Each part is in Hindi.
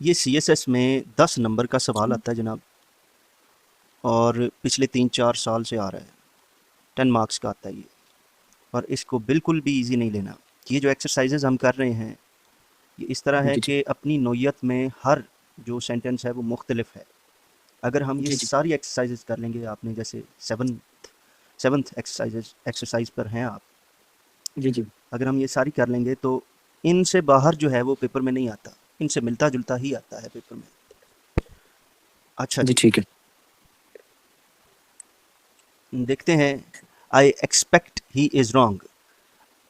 ये सीएसएस में 10 नंबर का सवाल आता है जनाब, और पिछले 3-4 साल से आ रहा है। 10 मार्क्स का आता है ये, और इसको बिल्कुल भी इजी नहीं लेना। ये जो एक्सरसाइजेज हम कर रहे हैं, ये इस तरह है जी जी कि अपनी नौयत में हर जो सेंटेंस है वो मुख्तलिफ है। अगर हम ये जी जी सारी एक्सरसाइजेज कर लेंगे, आपने जैसे सेवन्थ एक्सरसाइज पर हैं आप, जी जी अगर हम ये सारी कर लेंगे तो इनसे बाहर जो है वो पेपर में नहीं आता, इनसे मिलता जुलता ही आता है पेपर में। अच्छा जी जी, ठीक है। देखते हैं। I expect he is wrong.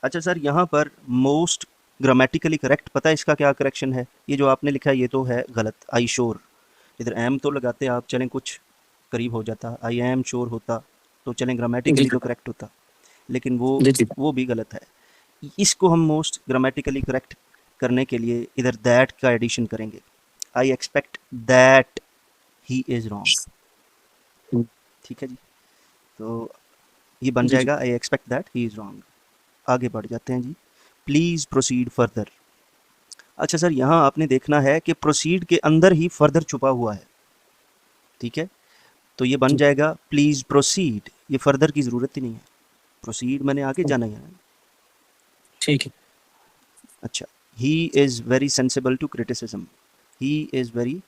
अच्छा सर, यहाँ पर मोस्ट ग्रामेटिकली करेक्ट, पता है इसका क्या करेक्शन है? ये जो आपने लिखा है ये तो है गलत, आई श्योर। इधर एम तो लगाते आप, चलें कुछ करीब हो जाता, आई एम श्योर होता तो चलें, जी ग्रामेटिकली तो करेक्ट होता, लेकिन जी जी वो भी गलत है। इसको हम मोस्ट ग्रामेटिकली करेक्ट करने के लिए इधर दैट का एडिशन करेंगे। I expect that he is wrong. ठीक है जी, तो ये बन जी जी जाएगा I expect that he is wrong. आगे बढ़ जाते हैं जी। Please proceed further. अच्छा सर, यहाँ आपने देखना है कि प्रोसीड के अंदर ही फर्दर छुपा हुआ है। ठीक है, तो ये बन जी जाएगा प्लीज़ प्रोसीड, ये फर्दर की ज़रूरत ही नहीं है, प्रोसीड मैंने आगे जाना ही है। ठीक है। अच्छा, he is very sensible to criticism. He is very,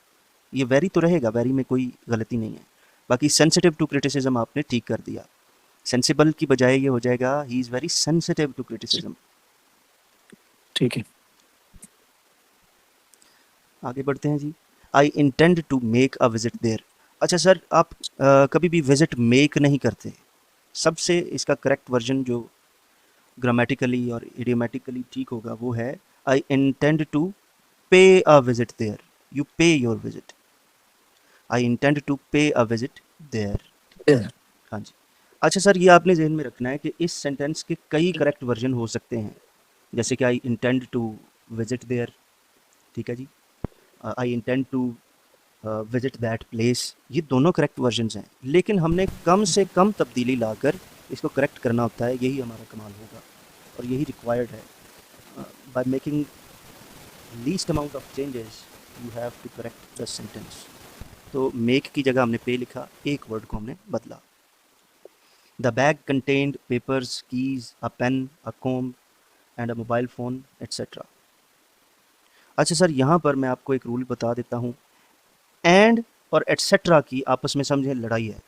ये वेरी तो रहेगा, वेरी में कोई गलती नहीं है। बाकी सेंसिटिव टू क्रिटिसिज्म आपने ठीक कर दिया, सेंसिबल की बजाय ये हो जाएगा he is very sensitive to criticism. ठीक है। आगे बढ़ते हैं जी। I intend to make a visit there. अच्छा सर, आप कभी भी विजिट मेक नहीं करते। सबसे इसका करेक्ट वर्जन जो ग्रामेटिकली और इडियोमेटिकली ठीक होगा वो है आई intend to pay a visit there. You pay your visit, I intend to pay a visit there. Yeah. हाँ जी। अच्छा सर, ये आपने जहन में रखना है कि इस सेंटेंस के कई करेक्ट वर्जन हो सकते हैं, जैसे कि I intend to visit there. ठीक है जी, I intend to visit that place, ये दोनों करेक्ट वर्जन्स हैं, लेकिन हमने कम से कम तब्दीली लाकर इसको करेक्ट करना होता है, यही हमारा कमाल होगा और यही रिक्वायर्ड है। By making least amount of changes you have to correct the sentence. तो मेक की जगह हमने पे लिखा, एक वर्ड को हमने बदला। The bag contained papers, keys, a pen, a comb and a mobile phone etcetera. अच्छा सर, यहाँ पर मैं आपको एक रूल बता देता हूँ। एंड और एट्सेट्रा की आपस में समझे लड़ाई है,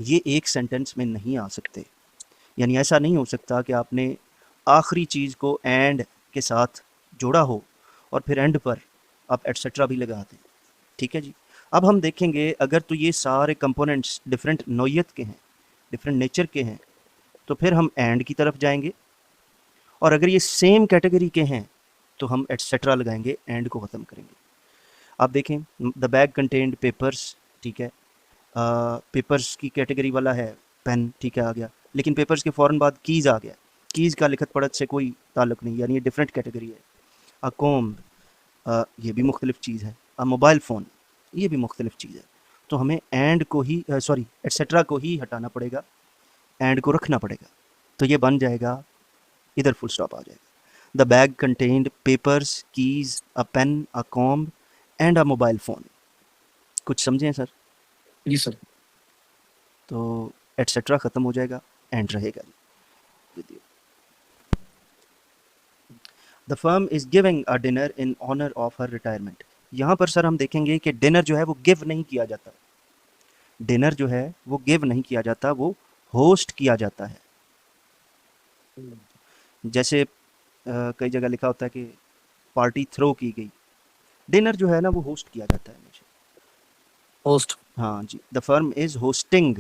ये एक सेंटेंस में नहीं आ सकते। यानी ऐसा नहीं हो सकता कि आपने आखिरी चीज़ को एंड के साथ जोड़ा हो और फिर एंड पर आप एट्सेट्रा भी लगा दें। ठीक है जी, अब हम देखेंगे अगर तो ये सारे कंपोनेंट्स डिफरेंट नौयत के हैं, डिफरेंट नेचर के हैं, तो फिर हम एंड की तरफ जाएंगे, और अगर ये सेम कैटेगरी के हैं तो हम एट्सेट्रा लगाएंगे, एंड को ख़त्म करेंगे। आप देखें, द बैग कंटेन्ड पेपर्स, ठीक है, पेपर्स की कैटेगरी वाला है पेन, ठीक है, आ गया, लेकिन पेपर्स के फ़ौरन बाद कीज़ आ गया। कीज़ का लिखत पढ़त से कोई ताल्लुक नहीं, यानी ये डिफरेंट कैटेगरी है। अ कॉम्ब, ये भी मुख्तलिफ चीज़ है। अ मोबाइल फ़ोन, ये भी मुख्तलिफ चीज़ है। तो हमें एंड को ही सॉरी एट्सेट्रा को ही हटाना पड़ेगा, एंड को रखना पड़ेगा। तो ये बन जाएगा, इधर फुल स्टॉप आ जाएगा। The bag contained papers, keys, a pen, a comb and a mobile phone. कुछ समझें सर? जी सर। तो एट्सेट्रा ख़त्म हो जाएगा, एंड रहेगा। The firm is giving a dinner in honour of her retirement. यहाँ पर सर हम देखेंगे कि डिनर जो है वो गिव नहीं किया जाता। डिनर जो है वो गिव नहीं किया जाता, वो होस्ट किया जाता है। जैसे कई जगह लिखा होता है कि पार्टी थ्रो की गई, डिनर जो है ना वो होस्ट किया जाता है हमेशा। होस्ट। हाँ जी, the firm is hosting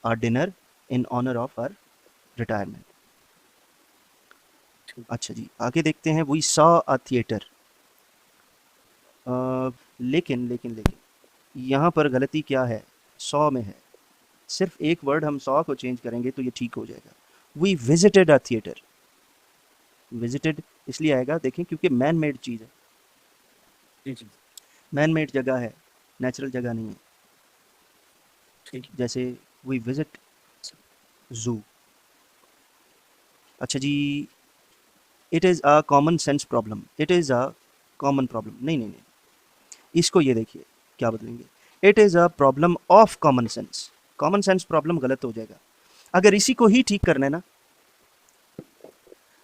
a dinner in honour of her retirement. अच्छा जी, आगे देखते हैं। We saw a theatre. लेकिन यहाँ पर गलती क्या है? सॉ में है। सिर्फ एक वर्ड हम सॉ को चेंज करेंगे तो ये ठीक हो जाएगा। We visited a theatre. Visited इसलिए आएगा, देखें, क्योंकि मैन मेड चीज़ है, जी जी मैन मेड जगह है, नेचुरल जगह नहीं है। ठीक है। जैसे वी विजिट जू। अच्छा जी, it is a common sense problem. It is a common problem, नहीं नहीं नहीं, इसको ये देखिए क्या बदलेंगे, it is a problem of common sense. Common sense problem गलत हो जाएगा। अगर इसी को ही ठीक करना है ना,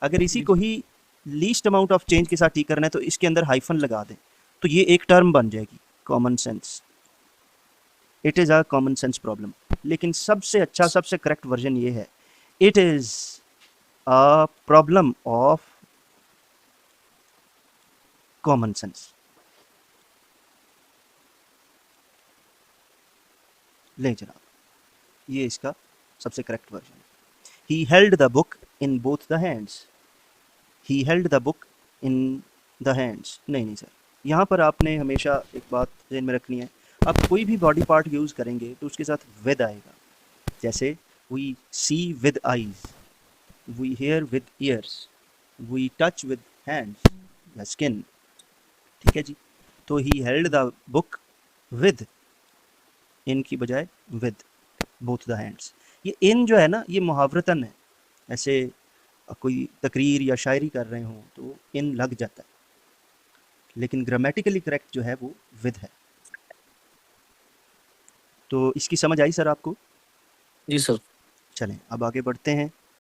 अगर इसी जी को ही लीस्ट अमाउंट ऑफ चेंज के साथ ठीक करना है तो इसके अंदर हाइफन लगा दें, तो ये एक टर्म बन जाएगी common sense. It is a common sense problem. लेकिन सबसे अच्छा, सबसे करेक्ट वर्जन ये है, it is a problem of common sense. ले जनाब, ये इसका सबसे करेक्ट वर्जन है। ही held the book in both the hands. He held the book in the hands, नहीं नहीं सर, यहाँ पर आपने हमेशा एक बात ध्यान में रखनी है, आप कोई भी बॉडी पार्ट यूज़ करेंगे तो उसके साथ विद आएगा। जैसे we see with eyes, we hear with ears, we touch with hands या स्किन। ठीक है जी। तो he held the book with, in की बजाय विद बोथ द हैंड्स। ये इन जो है ना, ये मुहावरतन है। ऐसे कोई तकरीर या शायरी कर रहे हो तो इन लग जाता है, लेकिन ग्रामेटिकली करेक्ट जो है वो विद है। तो इसकी समझ आई सर आपको? जी सर। चलें अब आगे बढ़ते हैं।